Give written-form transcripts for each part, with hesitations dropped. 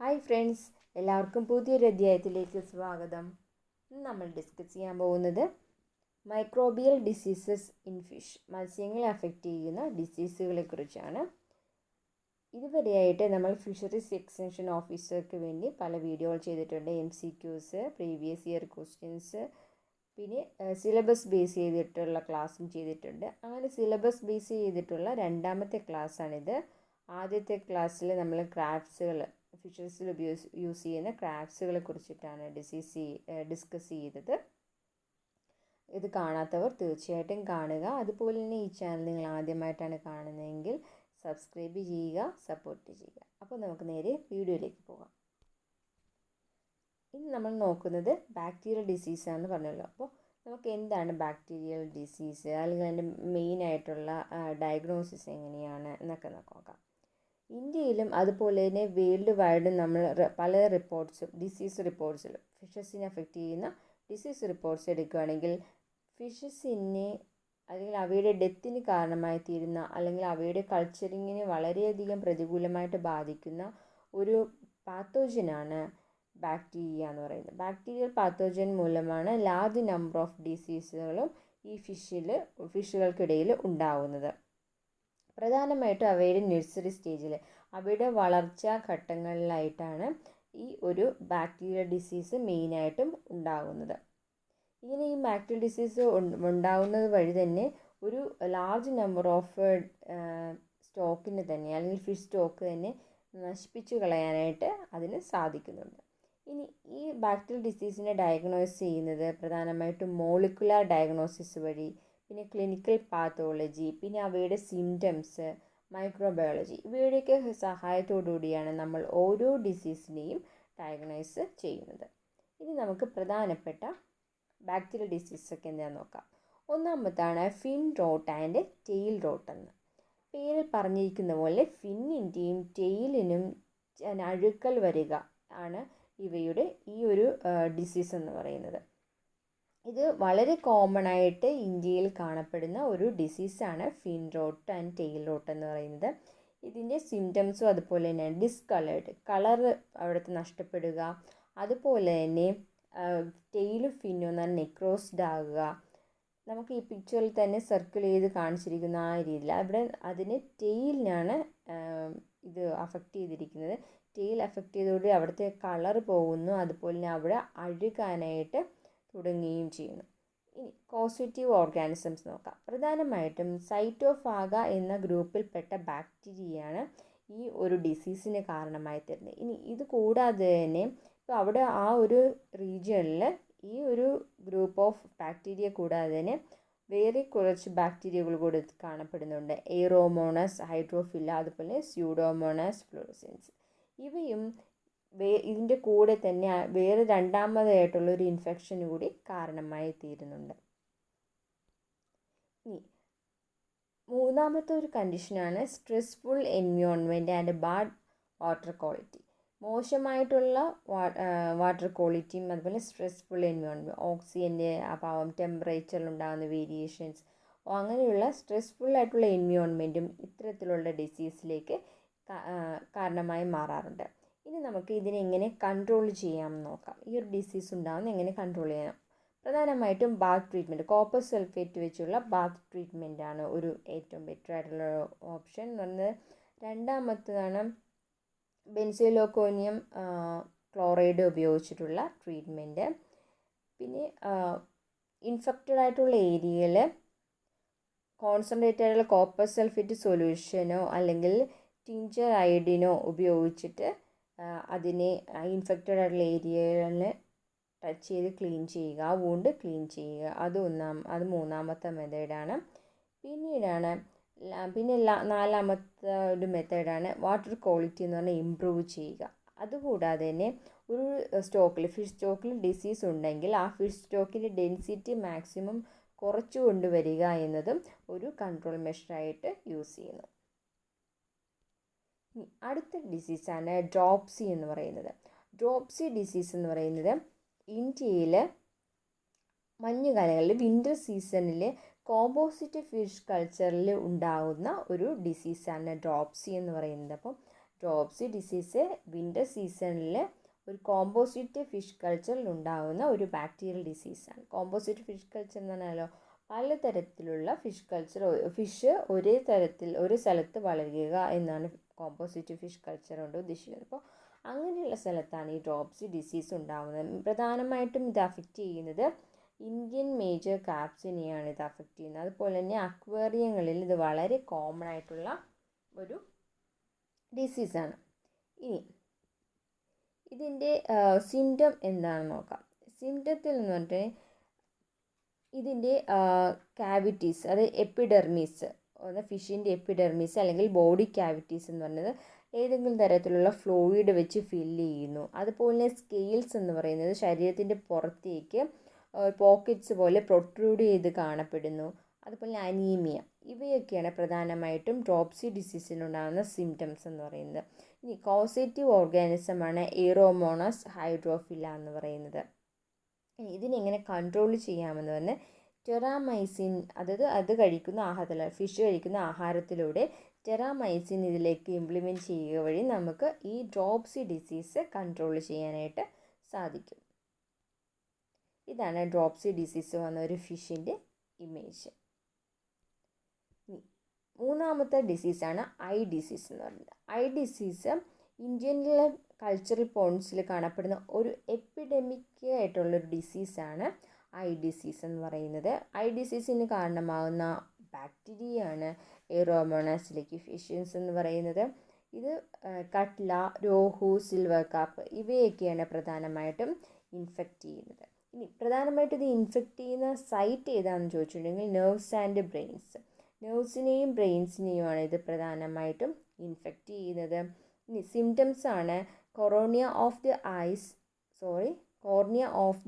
Hi friends, എല്ലാവർക്കും പുതിയൊരു അധ്യായത്തിലേക്ക് സ്വാഗതം. ഇന്ന് നമ്മൾ ഡിസ്കസ് ചെയ്യാൻ പോകുന്നത് മൈക്രോബിയൽ ഡിസീസസ് ഇൻ ഫിഷ്, മത്സ്യങ്ങളെ അഫക്റ്റ് ചെയ്യുന്ന ഡിസീസുകളെ കുറിച്ചാണ്. ഇതുവരെയായിട്ട് നമ്മൾ ഫിഷറീസ് എക്സ്റ്റൻഷൻ ഓഫീസർക്ക് വേണ്ടി പല വീഡിയോകൾ ചെയ്തിട്ടുണ്ട്. MCQs, പ്രീവിയസ് ഇയർ ക്വസ്റ്റ്യൻസ്, പിന്നെ സിലബസ് ബേസ് ചെയ്തിട്ടുള്ള ക്ലാസ്സും ചെയ്തിട്ടുണ്ട്. അങ്ങനെ സിലബസ് ബേസ് ചെയ്തിട്ടുള്ള രണ്ടാമത്തെ ക്ലാസ്സാണിത്. ആദ്യത്തെ ക്ലാസ്സിൽ നമ്മൾ ക്രാഫ്റ്റ്സുകൾ, ഫിഷറീസിൽ യൂസ് ചെയ്യുന്ന ക്രാഫ്റ്റ്സുകളെ കുറിച്ചിട്ടാണ് ഡിസ്കസ് ചെയ്തത്. ഇത് കാണാത്തവർ തീർച്ചയായിട്ടും കാണുക. അതുപോലെ തന്നെ ഈ ചാനൽ നിങ്ങൾ ആദ്യമായിട്ടാണ് കാണുന്നതെങ്കിൽ സബ്സ്ക്രൈബ് ചെയ്യുക, സപ്പോർട്ട് ചെയ്യുക. അപ്പോൾ നമുക്ക് നേരെ വീഡിയോയിലേക്ക് പോകാം. ഇന്ന് നമ്മൾ നോക്കുന്നത് ബാക്ടീരിയൽ ഡിസീസാണെന്ന് പറഞ്ഞല്ലോ. അപ്പോൾ നമുക്ക് എന്താണ് ബാക്ടീരിയൽ ഡിസീസ്, അല്ലെങ്കിൽ അതിൻ്റെ മെയിനായിട്ടുള്ള ഡയഗ്നോസിസ് എങ്ങനെയാണ് എന്നൊക്കെ നോക്കാം. ഇന്ത്യയിലും അതുപോലെ തന്നെ വേൾഡ് വൈഡും നമ്മൾ പല റിപ്പോർട്ട്സും ഡിസീസ് റിപ്പോർട്ട്സിലും ഫിഷസിനെ അഫക്റ്റ് ചെയ്യുന്ന ഡിസീസ് റിപ്പോർട്ട്സ് എടുക്കുകയാണെങ്കിൽ ഫിഷസിനെ അല്ലെങ്കിൽ അവയുടെ ഡെത്തിന് കാരണമായി തീരുന്ന അല്ലെങ്കിൽ അവയുടെ കൾച്ചറിങ്ങിന് വളരെയധികം പ്രതികൂലമായിട്ട് ബാധിക്കുന്ന ഒരു പാത്തോജനാണ് ബാക്ടീരിയ എന്ന് പറയുന്നത്. ബാക്ടീരിയൽ പാത്തോജൻ മൂലമാണ് ലാർജ് നമ്പർ ഓഫ് ഡിസീസുകളും ഈ ഫിഷുകൾക്കിടയിൽ ഉണ്ടാവുന്നത്. പ്രധാനമായിട്ടും അവയുടെ നഴ്സറി സ്റ്റേജിൽ, അവയുടെ വളർച്ചാ ഘട്ടങ്ങളിലായിട്ടാണ് ഈ ഒരു ബാക്ടീരിയൽ ഡിസീസ് മെയിനായിട്ടും ഉണ്ടാകുന്നത്. ഇങ്ങനെ ഈ ബാക്ടീരിയൽ ഡിസീസ് ഉണ്ടാകുന്നത് വഴി തന്നെ ഒരു ലാർജ് നമ്പർ ഓഫ് സ്റ്റോക്കിന് തന്നെ, അല്ലെങ്കിൽ ഫിഷ് സ്റ്റോക്ക് തന്നെ നശിപ്പിച്ചു കളയാനായിട്ട് അതിന് സാധിക്കുന്നുണ്ട്. ഇനി ഈ ബാക്ടീരിയൽ ഡിസീസിനെ ഡയഗ്നോസ് ചെയ്യുന്നത് പ്രധാനമായിട്ടും മോളിക്കുലാർ ഡയഗ്നോസിസ് വഴി, പിന്നെ ക്ലിനിക്കൽ പാത്തോളജി, പിന്നെ അവയുടെ സിംറ്റംസ്, മൈക്രോബയോളജി, ഇവയുടെയൊക്കെ സഹായത്തോടു കൂടിയാണ് നമ്മൾ ഓരോ ഡിസീസിനെയും ഡയഗ്നോസ് ചെയ്യുന്നത്. ഇനി നമുക്ക് പ്രധാനപ്പെട്ട ബാക്ടീരിയൽ ഡിസീസൊക്കെ എന്താണെന്ന് നോക്കാം. ഒന്നാമത്താണ് fin rot and tail rot എന്ന്. പേരിൽ പറഞ്ഞിരിക്കുന്ന പോലെ ഫിന്നിൻ്റെയും ടെയിലിനും അഴുക്കൽ വരിക ആണ് ഇവയുടെ ഈ ഒരു ഡിസീസ് എന്ന് പറയുന്നത്. ഇത് വളരെ കോമൺ ആയിട്ട് ഇന്ത്യയിൽ കാണപ്പെടുന്ന ഒരു ഡിസീസാണ് fin rot and tail rot എന്ന് പറയുന്നത്. ഇതിൻ്റെ സിംറ്റംസും അതുപോലെ തന്നെ ഡിസ്കളേർഡ്, കളർ അവിടുത്തെ നഷ്ടപ്പെടുക, അതുപോലെ തന്നെ ടെയിലും ഫിന്നും എന്നാൽ നെക്രോസ്ഡ് ആകുക. നമുക്ക് ഈ പിക്ചറിൽ തന്നെ സർക്കിൾ ചെയ്ത് കാണിച്ചിരിക്കുന്ന ആ രീതിയിൽ അവിടെ അതിന് ടെയിലിനാണ് ഇത് അഫക്റ്റ് ചെയ്തിരിക്കുന്നത്. ടെയിൽ അഫക്റ്റ് ചെയ്തതോടെ അവിടുത്തെ കളർ പോകുന്നു, അതുപോലെ തന്നെ അവിടെ അഴുകാനായിട്ട് തുടങ്ങുകയും ചെയ്യുന്നു. ഇനി കോസേറ്റീവ് ഓർഗാനിസംസ് നോക്കാം. പ്രധാനമായിട്ടും സൈറ്റോഫാഗ എന്ന ഗ്രൂപ്പിൽപ്പെട്ട ബാക്ടീരിയയാണ് ഈ ഒരു ഡിസീസിന് കാരണമായി തരുന്നത്. ഇനി ഇത് കൂടാതെ തന്നെ ഇപ്പോൾ അവിടെ ആ ഒരു റീജിയണിൽ ഈ ഒരു ഗ്രൂപ്പ് ഓഫ് ബാക്ടീരിയ കൂടാതെ തന്നെ വേറെ കുറച്ച് ബാക്ടീരിയകൾ കൂടി കാണപ്പെടുന്നുണ്ട്. എയ്റോമോണസ് ഹൈഡ്രോഫില്ല, അതുപോലെ സ്യൂഡോമോണസ് ഫ്ലോറസെൻസ്. ഇവയും ഇതിൻ്റെ കൂടെ തന്നെ വേറെ രണ്ടാമതായിട്ടുള്ളൊരു ഇൻഫെക്ഷന് കൂടി കാരണമായി തീരുന്നുണ്ട്. ഇനി മൂന്നാമത്തെ ഒരു കണ്ടീഷനാണ് stressful environment and bad water quality. മോശമായിട്ടുള്ള വാട്ടർ ക്വാളിറ്റിയും അതുപോലെ സ്ട്രെസ്ഫുൾ എൻവയോൺമെൻറ്റ്, ഓക്സിജൻ്റെ അഭാവം, ടെമ്പറേച്ചറിലുണ്ടാകുന്ന വേരിയേഷൻസ്, അങ്ങനെയുള്ള സ്ട്രെസ്ഫുൾ ആയിട്ടുള്ള എൻവയോൺമെൻറ്റും ഇത്തരത്തിലുള്ള ഡിസീസിലേക്ക് കാരണമായി മാറാറുണ്ട്. ഇനി നമുക്ക് ഇതിനെ എങ്ങനെ കൺട്രോൾ ചെയ്യാമെന്ന് നോക്കാം. ഈ ഒരു ഡിസീസ് ഉണ്ടാകുന്ന എങ്ങനെ കൺട്രോൾ ചെയ്യാം. പ്രധാനമായിട്ടും ബാത്ത് ട്രീറ്റ്മെൻറ്റ്, കോപ്പർ സൾഫേറ്റ് വെച്ചുള്ള ബാത്ത് ട്രീറ്റ്മെൻറ്റാണ് ഒരു ഏറ്റവും ബെറ്റർ ആയിട്ടുള്ള ഓപ്ഷൻ എന്ന് പറയുന്നത്. രണ്ടാമത്തേതാണ് ബെൻസോയിലോക്കോനിയം ക്ലോറൈഡ് ഉപയോഗിച്ചിട്ടുള്ള ട്രീറ്റ്മെൻറ്റ്. പിന്നെ ഇൻഫെക്റ്റഡ് ആയിട്ടുള്ള ഏരിയയിൽ കോൺസെൻട്രേറ്റഡ് ആയിട്ടുള്ള കോപ്പർ സൾഫേറ്റ് സൊല്യൂഷനോ അല്ലെങ്കിൽ ടിഞ്ചർ അയഡിനോ ഉപയോഗിച്ചിട്ട് അതിനെ ഇൻഫെക്റ്റഡ് ആയിട്ടുള്ള ഏരിയയിൽ ടച്ച് ചെയ്ത് ക്ലീൻ ചെയ്യുക, ആ വൂണ്ട് ക്ലീൻ ചെയ്യുക. അത് മൂന്നാമത്തെ മെത്തേഡാണ്. പിന്നെ നാലാമത്തെ ഒരു മെത്തേഡാണ് വാട്ടർ ക്വാളിറ്റി എന്ന് പറഞ്ഞാൽ ഇമ്പ്രൂവ് ചെയ്യുക. അതുകൂടാതെ തന്നെ ഒരു ഫിഷ് സ്റ്റോക്കിൽ ഡിസീസ് ഉണ്ടെങ്കിൽ ആ ഫിഷ് സ്റ്റോക്കിൻ്റെ ഡെൻസിറ്റി മാക്സിമം കുറച്ചു കൊണ്ടുവരിക എന്നതും ഒരു കൺട്രോൾ മെഷറായിട്ട് യൂസ് ചെയ്യുന്നു. അടുത്ത ഡിസീസാണ് ഡ്രോപ്സി എന്ന് പറയുന്നത്. ഡ്രോപ്സി ഡിസീസ് എന്ന് പറയുന്നത് ഇന്ത്യയിൽ മഞ്ഞുകാലങ്ങളിൽ വിൻ്റർ സീസണിൽ കോമ്പോസിറ്റ് ഫിഷ് കൾച്ചറിൽ ഉണ്ടാകുന്ന ഒരു ഡിസീസാണ് ഡ്രോപ്സി എന്ന് പറയുന്നത്. അപ്പം ഡ്രോപ്സി ഡിസീസ് വിൻ്റർ സീസണിൽ ഒരു കോമ്പോസിറ്റ് ഫിഷ് കൾച്ചറിൽ ഉണ്ടാകുന്ന ഒരു ബാക്ടീരിയൽ ഡിസീസാണ്. കോമ്പോസിറ്റ് ഫിഷ് കൾച്ചർ എന്ന് പറഞ്ഞാലോ പലതരത്തിലുള്ള ഫിഷ് ഒരു സ്ഥലത്ത് വളരുക എന്നാണ് കോമ്പോസിറ്റ് ഫിഷ് കൾച്ചർ കൊണ്ട് ഉദ്ദേശിക്കുന്നത്. അപ്പോൾ അങ്ങനെയുള്ള സ്ഥലത്താണ് ഈ ഡ്രോപ്സി ഡിസീസ് ഉണ്ടാകുന്നത്. പ്രധാനമായിട്ടും ഇത് അഫക്റ്റ് ചെയ്യുന്നത് ഇന്ത്യൻ മേജർ കാപ്സിനെയാണ് ഇത് അഫക്റ്റ് ചെയ്യുന്നത്. അതുപോലെ തന്നെ അക്വേറിയങ്ങളിൽ ഇത് വളരെ കോമൺ ആയിട്ടുള്ള ഒരു ഡിസീസാണ്. ഇനി ഇതിൻ്റെ സിംറ്റം എന്താണെന്ന് നോക്കാം. സിംറ്റത്തിൽ എന്ന് പറഞ്ഞിട്ട് ഇതിൻ്റെ കാവിറ്റീസ്, അത് എപ്പിഡെർമിസ്, ഫിഷിൻ്റെ എപ്പിഡെർമിസ് അല്ലെങ്കിൽ ബോഡി കാവിറ്റീസ് എന്ന് പറയുന്നത് ഏതെങ്കിലും തരത്തിലുള്ള ഫ്ലൂയിഡ് വെച്ച് ഫില്ല് ചെയ്യുന്നു. അതുപോലെ സ്കെയിൽസ് എന്ന് പറയുന്നത് ശരീരത്തിൻ്റെ പുറത്തേക്ക് പോക്കറ്റ്സ് പോലെ പ്രൊട്രൂഡ് ചെയ്ത് കാണപ്പെടുന്നു. അതുപോലെ അനീമിയ, ഇവയൊക്കെയാണ് പ്രധാനമായിട്ടും ഡ്രോപ്സി ഡിസീസിനുണ്ടാകുന്ന സിംറ്റംസ് എന്ന് പറയുന്നത്. ഇനി കോസേറ്റീവ് ഓർഗാനിസമാണ് എയ്റോമോണസ് ഹൈഡ്രോഫില എന്ന് പറയുന്നത്. ഇതിനെങ്ങനെ കൺട്രോൾ ചെയ്യാമെന്ന് പറഞ്ഞാൽ ടെറാമൈസിൻ, അത് കഴിക്കുന്ന ഫിഷ് കഴിക്കുന്ന ആഹാരത്തിലൂടെ ടെറാമൈസിൻ ഇതിലേക്ക് ഇംപ്ലിമെൻറ്റ് ചെയ്യുക വഴി നമുക്ക് ഈ ഡ്രോപ്സി ഡിസീസ് കൺട്രോൾ ചെയ്യാനായിട്ട് സാധിക്കും. ഇതാണ് ഡ്രോപ്സി ഡിസീസ് വന്ന ഒരു ഫിഷിൻ്റെ ഇമേജ്. മൂന്നാമത്തെ ഡിസീസാണ് ഐ ഡിസീസ് എന്ന് പറയുന്നത്. ഐ ഡിസീസ് ഇന്ത്യയിലെ കൾച്ചറൽ പോണ്ട്സിൽ കാണപ്പെടുന്ന ഒരു എപ്പിഡമിക് ആയിട്ടുള്ളൊരു ഡിസീസാണ് ഐ ഡിസീസ് എന്ന് പറയുന്നത്. ഐ ഡിസീസിന് കാരണമാകുന്ന ബാക്ടീരിയയാണ് എയ്റോമോണസ് ലെക്കിഫിഷ്യൻസ് എന്ന് പറയുന്നത്. ഇത് കട്ല, രോഹു, സിൽവർ കാപ്പ് ഇവയൊക്കെയാണ് പ്രധാനമായിട്ടും ഇൻഫെക്റ്റ് ചെയ്യുന്നത്. ഇനി പ്രധാനമായിട്ടും ഇത് ഇൻഫെക്റ്റ് ചെയ്യുന്ന സൈറ്റ് ഏതാണെന്ന് ചോദിച്ചിട്ടുണ്ടെങ്കിൽ നെർവ്സ് ആൻഡ് ബ്രെയിൻസ്, നെർവ്സിനെയും ബ്രെയിൻസിനെയുമാണ് ഇത് പ്രധാനമായിട്ടും ഇൻഫെക്റ്റ് ചെയ്യുന്നത്. ഇനി സിംറ്റംസ് ആണ് cornea of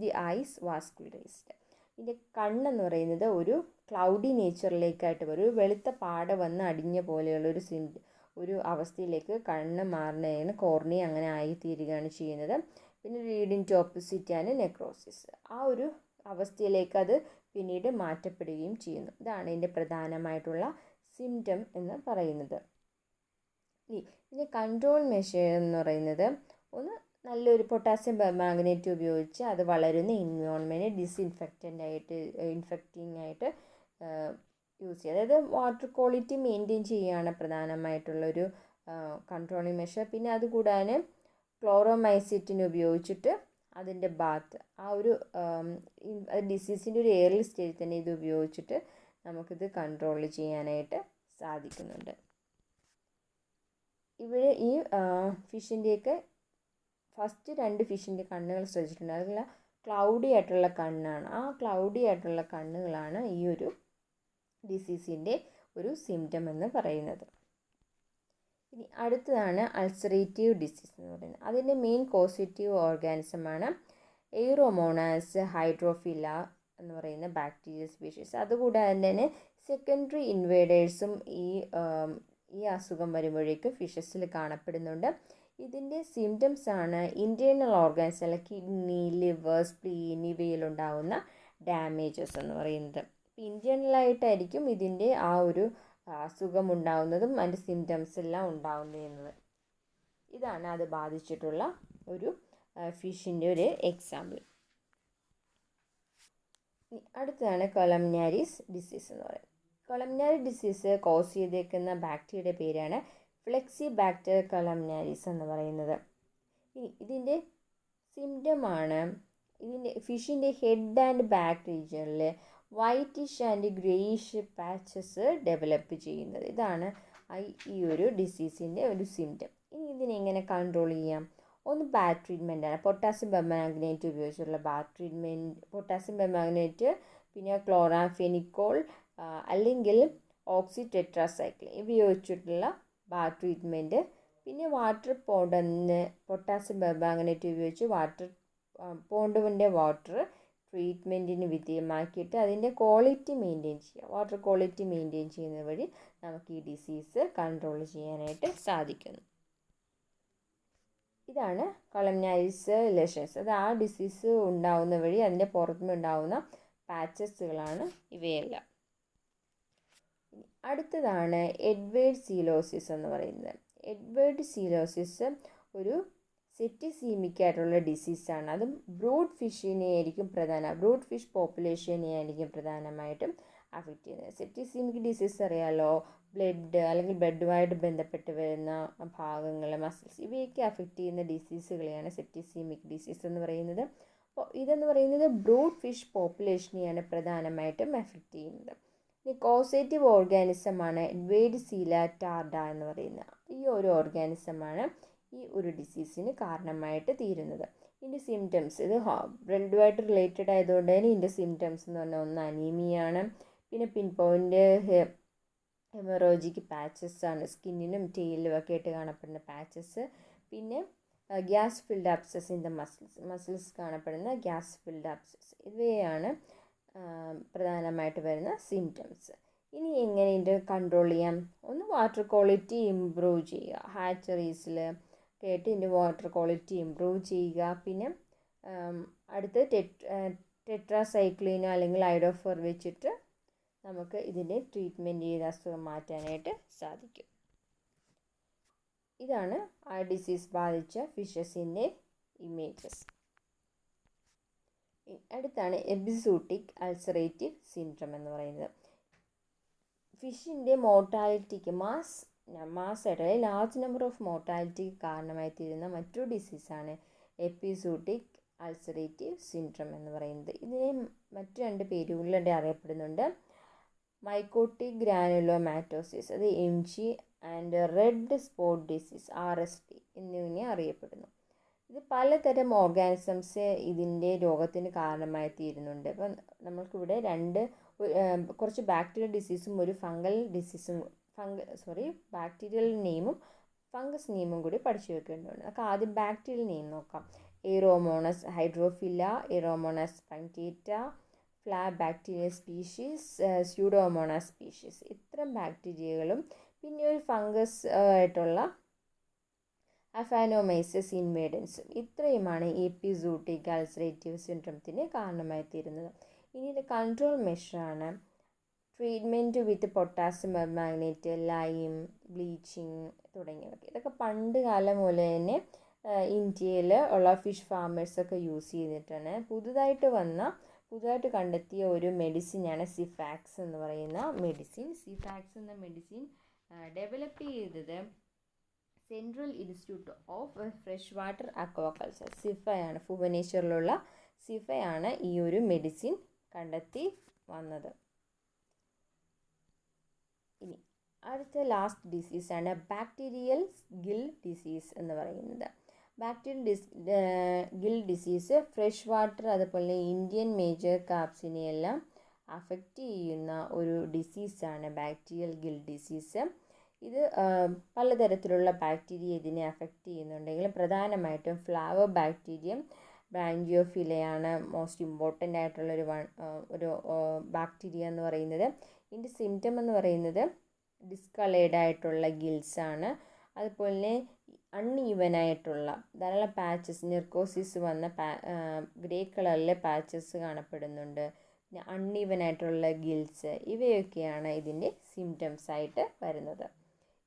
the eyes vascularised. ഇതിൻ്റെ കണ്ണെന്ന് പറയുന്നത് ഒരു ക്ലൗഡി നേച്ചറിലേക്കായിട്ട് വരും. ഒരു വെളുത്ത പാട വന്ന് അടിഞ്ഞ പോലെയുള്ള ഒരു അവസ്ഥയിലേക്ക് കണ്ണ് മാറുന്നതിന് കോർണിയ അങ്ങനെ ആയിത്തീരുകയാണ് ചെയ്യുന്നത്. പിന്നെ ലീഡിങ് ടു ഓപ്പോസിറ്റ് ആണ് നെക്രോസിസ്. ആ ഒരു അവസ്ഥയിലേക്ക് അത് പിന്നീട് മാറ്റപ്പെടുകയും ചെയ്യുന്നു. ഇതാണ് ഇതിൻ്റെ പ്രധാനമായിട്ടുള്ള സിംറ്റം എന്ന് പറയുന്നത്. ഇതിൻ്റെ കൺട്രോൾ മെഷർ എന്ന് പറയുന്നത് ഒന്ന് നല്ലൊരു പൊട്ടാസ്യം പെർമാംഗനേറ്റ് ഉപയോഗിച്ച് അത് വളരുന്ന എൻവയോൺമെൻറ്റ് ഇൻഫെക്റ്റിംഗ് ആയിട്ട് യൂസ് ചെയ്യുക. അതായത് വാട്ടർ ക്വാളിറ്റി മെയിൻറ്റെയിൻ ചെയ്യുകയാണ് പ്രധാനമായിട്ടുള്ളൊരു കൺട്രോളിങ് മെഷർ. പിന്നെ അതുകൂടാതെ ക്ലോറോമൈസിറ്റിന് ഉപയോഗിച്ചിട്ട് അതിൻ്റെ ബാത്ത്, ആ ഒരു ഡിസീസിൻ്റെ ഒരു ഏർലി സ്റ്റേജിൽ തന്നെ ഇത് ഉപയോഗിച്ചിട്ട് നമുക്കിത് കൺട്രോൾ ചെയ്യാനായിട്ട് സാധിക്കുന്നുണ്ട്. ഇവിടെ ഈ ഫിഷിൻ്റെയൊക്കെ ഫസ്റ്റ് 2 ഫിഷിൻ്റെ കണ്ണുകൾ ശ്രദ്ധിച്ചിട്ടുണ്ട്. അതിൽ ക്ലൗഡി ആയിട്ടുള്ള കണ്ണാണ്. ആ ക്ലൗഡി ആയിട്ടുള്ള കണ്ണുകളാണ് ഈ ഒരു ഡിസീസിൻ്റെ ഒരു സിംറ്റം എന്ന് പറയുന്നത്. ഇനി അടുത്തതാണ് അൾസറേറ്റീവ് ഡിസീസ് എന്ന് പറയുന്നത്. അതിൻ്റെ മെയിൻ കോസേറ്റീവ് ഓർഗാനിസമാണ് എയ്റോമോണസ് ഹൈഡ്രോഫില എന്ന് പറയുന്ന ബാക്ടീരിയ സ്പീഷീസ്. അതുകൂടാതെ തന്നെ സെക്കൻഡറി ഇൻവേഡേഴ്സും ഈ അസുഖം വരുമ്പോഴേക്കും ഫിഷസിൽ കാണപ്പെടുന്നുണ്ട്. ഇതിൻ്റെ സിംറ്റംസ് ആണ് ഇൻറ്റേർണൽ ഓർഗൻസ് അല്ല കിഡ്നി, ലിവർ, സ്പ്ലീൻ ഇവയിലുണ്ടാകുന്ന ഡാമേജസ് എന്ന് പറയുന്നത്. ഇൻറ്റേർണലായിട്ടായിരിക്കും ഇതിൻ്റെ ആ ഒരു അസുഖം ഉണ്ടാകുന്നതും അതിൻ്റെ സിംറ്റംസ് എല്ലാം ഉണ്ടാകുന്നത്. ഇതാണ് അത് ബാധിച്ചിട്ടുള്ള ഒരു ഫിഷിൻ്റെ ഒരു എക്സാമ്പിൾ. അടുത്തതാണ് കൊളംനാരിസ് ഡിസീസ് എന്ന് പറയുന്നത്. കൊളംനാരി ഡിസീസ് കോസ് ചെയ്തേക്കുന്ന ബാക്ടീരിയയുടെ പേരാണ് ഫ്ലെക്സിബാക്ടർ കൊളംനാരിസ് എന്ന് പറയുന്നത്. ഇതിൻ്റെ സിംറ്റമാണ് ഫിഷിൻ്റെ ഹെഡ് ആൻഡ് ബാക്ക് റീജിയനിൽ whitish and greyish patches develop ചെയ്യുന്നത്. ഇതാണ് ഈ ഒരു ഡിസീസിൻ്റെ ഒരു സിംറ്റം. ഇനി ഇതിനെങ്ങനെ കൺട്രോൾ ചെയ്യാം? ഒന്ന് ബാറ്റ് ട്രീറ്റ്മെൻറ്റാണ്. പൊട്ടാസ്യം പെർമാംഗനേറ്റ് ഉപയോഗിച്ചുള്ള ബാറ്റ് ട്രീറ്റ്മെൻറ്റ്, പൊട്ടാസ്യം പെർമാംഗനേറ്റ്, പിന്നെ ക്ലോറാംഫെനിക്കോൾ അല്ലെങ്കിൽ ഓക്സി ടെട്രാസൈക്ലിൻ ഉപയോഗിച്ചിട്ടുള്ള ബാത്ത് ട്രീറ്റ്മെൻറ്റ്. പിന്നെ വാട്ടർ പോണ്ടെന്ന് പൊട്ടാസ്യം പെർമാംഗനേറ്റ് ഉപയോഗിച്ച് പോണ്ടിൻ്റെ വാട്ടർ ട്രീറ്റ്മെൻറ്റിന് വിധേയമാക്കിയിട്ട് അതിൻ്റെ ക്വാളിറ്റി മെയിൻറ്റെയിൻ ചെയ്യുക. വാട്ടർ ക്വാളിറ്റി മെയിൻറ്റെയിൻ ചെയ്യുന്നത് വഴി നമുക്ക് ഈ ഡിസീസ് കൺട്രോൾ ചെയ്യാനായിട്ട് സാധിക്കുന്നു. ഇതാണ് കൊളംനാരിസ് ലെഷൻസ്. അത് ആ ഡിസീസ് ഉണ്ടാവുന്ന വഴി അതിൻ്റെ പുറത്തുനിന്നുണ്ടാവുന്ന പാച്ചസുകളാണ് ഇവയെല്ലാം. അടുത്തതാണ് എഡ്വേർഡ് സീലോസിസ് എന്ന് പറയുന്നത്. എഡ്വേർഡ് സീലോസിസ് ഒരു സെപ്റ്റിസീമിക് ആയിട്ടുള്ള ഡിസീസാണ്. അതും ബ്രൂഡ് ഫിഷിനെ ആയിരിക്കും ബ്രൂഡ് ഫിഷ് പോപ്പുലേഷനെ ആയിരിക്കും പ്രധാനമായിട്ടും അഫക്റ്റ് ചെയ്യുന്നത്. സെപ്റ്റിസീമിക് ഡിസീസ് അറിയാലോ, ബ്ലഡ് അല്ലെങ്കിൽ ബ്ലഡുമായിട്ട് ബന്ധപ്പെട്ട് വരുന്ന ഭാഗങ്ങൾ, മസിൽസ്, ഇവയൊക്കെ അഫക്റ്റ് ചെയ്യുന്ന ഡിസീസുകളെയാണ് സെപ്റ്റിസീമിക് ഡിസീസ് എന്ന് പറയുന്നത്. അപ്പോൾ ഇതെന്ന് പറയുന്നത് ബ്രൂഡ് ഫിഷ് പോപ്പുലേഷനെയാണ് പ്രധാനമായിട്ടും അഫക്റ്റ് ചെയ്യുന്നത്. ഇനി കോസേറ്റീവ് ഓർഗാനിസമാണ് എഡ്വേർഡ് ടാർഡ എന്ന് പറയുന്നത്. ഈ ഒരു ഓർഗാനിസമാണ് ഈ ഒരു ഡിസീസിന് കാരണമായിട്ട് തീരുന്നത്. ഇതിൻ്റെ സിംറ്റംസ്, ഇത് ബ്ലഡുമായിട്ട് റിലേറ്റഡ് ആയതുകൊണ്ട് തന്നെ ഇതിൻ്റെ സിംറ്റംസ് എന്ന് പറഞ്ഞാൽ ഒന്ന് അനീമിയാണ്, പിന്നെ പിൻ പോയിൻ്റ് ഹെമറോജിക് പാച്ചസ് ആണ്, സ്കിന്നിനും ടെയിലും ഒക്കെ ആയിട്ട് കാണപ്പെടുന്ന പാച്ചസ്. പിന്നെ gas filled abscess in the muscles കാണപ്പെടുന്ന ഗ്യാസ് ഫിൽഡ് അബ്സസ്. ഇവയാണ് പ്രധാനമായിട്ട് വരുന്ന സിംറ്റംസ്. ഇനി എങ്ങനെ ഇത് കൺട്രോൾ ചെയ്യാം? ഒന്ന് വാട്ടർ ക്വാളിറ്റി ഇമ്പ്രൂവ് ചെയ്യുക. ഹാച്ചറീസിൽ കേട്ട് ഇതിൻ്റെ വാട്ടർ ക്വാളിറ്റി ഇമ്പ്രൂവ് ചെയ്യുക. പിന്നെ അടുത്ത് ടെട്രാസൈക്ലിനോ അല്ലെങ്കിൽ ഐഡോഫോർ വെച്ചിട്ട് നമുക്ക് ഇതിൻ്റെ ട്രീറ്റ്മെൻറ്റ് ചെയ്ത് അസുഖം മാറ്റാനായിട്ട് സാധിക്കും. ഇതാണ് ആ ഡിസീസ് ബാധിച്ച ഫിഷസിൻ്റെ ഇമേജസ്. അടുത്താണ് എപ്പിസൂട്ടിക് അൾസറേറ്റീവ് സിൻഡ്രം എന്ന് പറയുന്നത്. ഫിഷിൻ്റെ മോർട്ടാലിറ്റിക്ക് മാസ്സായിട്ട് ലാർജ് നമ്പർ ഓഫ് മോർട്ടാലിറ്റിക്ക് കാരണമായി തീരുന്ന മറ്റൊരു ഡിസീസാണ് എപ്പിസൂട്ടിക് അൾസറേറ്റീവ് സിൻഡ്രം എന്ന് പറയുന്നത്. ഇതിനെ മറ്റു രണ്ട് പേരുകളിലൂടെ അറിയപ്പെടുന്നുണ്ട്. മൈക്കോട്ടിക് ഗ്രാനുലോമാറ്റോസിസ്, അത് MG, and red spot disease RSD എന്നിങ്ങനെ അറിയപ്പെടുന്നു. ഇത് പലതരം ഓർഗാനിസംസ് ഇതിൻ്റെ രോഗത്തിന് കാരണമായി തീരുന്നുണ്ട്. അപ്പം നമ്മൾക്കിവിടെ കുറച്ച് ബാക്ടീരിയൽ ഡിസീസും ഒരു ഫംഗൽ ഡിസീസും ബാക്ടീരിയൽ നെയിമും ഫംഗസ് നെയിമും കൂടി പഠിച്ചു വെക്കേണ്ടതുണ്ട്. നമുക്ക് ആദ്യം ബാക്ടീരിയൽ നെയിം നോക്കാം. എയ്റോമോണസ് ഹൈഡ്രോഫില്ല, എയ്റോമോണസ് പങ്ക്റ്റേറ്റ, ഫ്ലാബ് ബാക്ടീരിയ സ്പീഷീസ്, സ്യൂഡോമോണസ് സ്പീഷീസ്. ഇത്തരം ബാക്ടീരിയകളും പിന്നെ ഒരു ഫംഗസ് ആയിട്ടുള്ള അഫാനോമൈസസ് ഇൻവേഡൻസും, ഇത്രയുമാണ് എപ്പിസൂട്ടിക് അൾസറേറ്റീവ് സിൻഡ്രത്തിന് കാരണമായി തീരുന്നത്. ഇനി ഇത് കൺട്രോൾ മെഷറാണ് treatment with potassium permanganate, lime, bleaching തുടങ്ങിയവയൊക്കെ. ഇതൊക്കെ പണ്ട് കാലം മുതലേ തന്നെ ഇന്ത്യയിൽ ഉള്ള ഫിഷ് ഫാമേഴ്സൊക്കെ യൂസ് ചെയ്തിട്ടാണ്. പുതുതായിട്ട് കണ്ടെത്തിയ ഒരു മെഡിസിനാണ് സിഫാക്സ് എന്ന് പറയുന്ന മെഡിസിൻ. സിഫാക്സ് എന്ന മെഡിസിൻ ഡെവലപ്പ് ചെയ്തത് central institute of fresh water aquaculture, സിഫയാണ്. ഭുവനേശ്വറിലുള്ള സിഫയാണ് ഈ ഒരു മെഡിസിൻ കണ്ടെത്തി വന്നത്. ഇനി അടുത്ത ലാസ്റ്റ് ഡിസീസാണ് ബാക്ടീരിയൽ ഗിൽ ഡിസീസ് എന്ന് പറയുന്നത്. Bacterial gill disease fresh water അതുപോലെ ഇന്ത്യൻ മേജർ കാർപ്സിനെയെല്ലാം അഫക്റ്റ് ചെയ്യുന്ന ഒരു ഡിസീസാണ് ബാക്ടീരിയൽ ഗിൽ ഡിസീസ്. ഇത് പലതരത്തിലുള്ള ബാക്ടീരിയ ഇതിനെ അഫക്റ്റ് ചെയ്യുന്നുണ്ടെങ്കിലും പ്രധാനമായിട്ടും ഫ്ലവർ ബാക്ടീരിയം ബ്രാഞ്ചിയോഫിലയാണ് മോസ്റ്റ് ഇമ്പോർട്ടൻ്റ് ആയിട്ടുള്ളൊരു ഒരു ബാക്ടീരിയ എന്ന് പറയുന്നത്. ഇതിൻ്റെ സിംറ്റം എന്ന് പറയുന്നത് ഡിസ്കളേർഡ് ആയിട്ടുള്ള ഗിൽസാണ്. അതുപോലെ തന്നെ അൺഈവനായിട്ടുള്ള ധാരാളം പാച്ചസ്, നിർക്കോസിസ് വന്ന ഗ്രേ കളറിലെ പാച്ചസ് കാണപ്പെടുന്നുണ്ട്. പിന്നെ അൺഈവനായിട്ടുള്ള ഗിൽസ്, ഇവയൊക്കെയാണ് ഇതിൻ്റെ സിംറ്റംസ് ആയിട്ട് വരുന്നത്.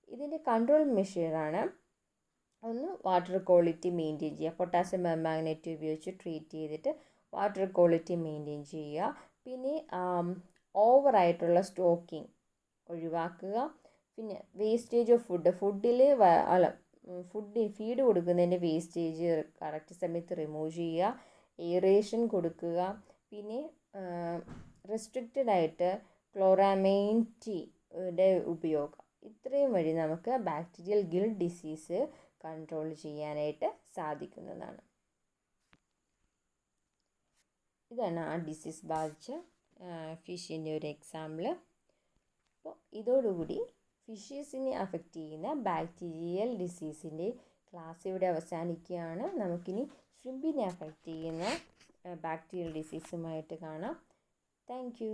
ഇതിൻ്റെ കൺട്രോൾ മെഷറാണ് ഒന്ന് വാട്ടർ ക്വാളിറ്റി മെയിൻറ്റെയിൻ ചെയ്യുക. പൊട്ടാസ്യം പെർമാംഗനേറ്റ് ഉപയോഗിച്ച് ട്രീറ്റ് ചെയ്തിട്ട് വാട്ടർ ക്വാളിറ്റി മെയിൻറ്റെയിൻ ചെയ്യുക. പിന്നെ ഓവറായിട്ടുള്ള സ്റ്റോക്കിംഗ് ഒഴിവാക്കുക. പിന്നെ വേസ്റ്റേജ് ഓഫ് ഫീഡ് കൊടുക്കുന്നതിൻ്റെ വേസ്റ്റേജ് കറക്റ്റ് സമയത്ത് റിമൂവ് ചെയ്യുക. എയറേഷൻ കൊടുക്കുക. പിന്നെ റെസ്ട്രിക്റ്റഡ് ആയിട്ട് ക്ലോറാമൈൻ ടീയുടെ ഉപയോഗം. ഇത്രയും വഴി നമുക്ക് ബാക്ടീരിയൽ ഗിൽ ഡിസീസ് കൺട്രോൾ ചെയ്യാനായിട്ട് സാധിക്കുന്നതാണ്. ഇതാണ് ആ ഡിസീസ് ബാധിച്ച ഫിഷിൻ്റെ ഒരു എക്സാമ്പിൾ. അപ്പോൾ ഇതോടുകൂടി ഫിഷസിനെ അഫക്റ്റ് ചെയ്യുന്ന ബാക്ടീരിയൽ ഡിസീസിൻ്റെ ക്ലാസ് ഇവിടെ അവസാനിക്കുകയാണ്. നമുക്കിനി ഷ്രിമ്പിനെ അഫക്റ്റ് ചെയ്യുന്ന ബാക്ടീരിയൽ ഡിസീസുമായിട്ട് കാണാം. Thank you.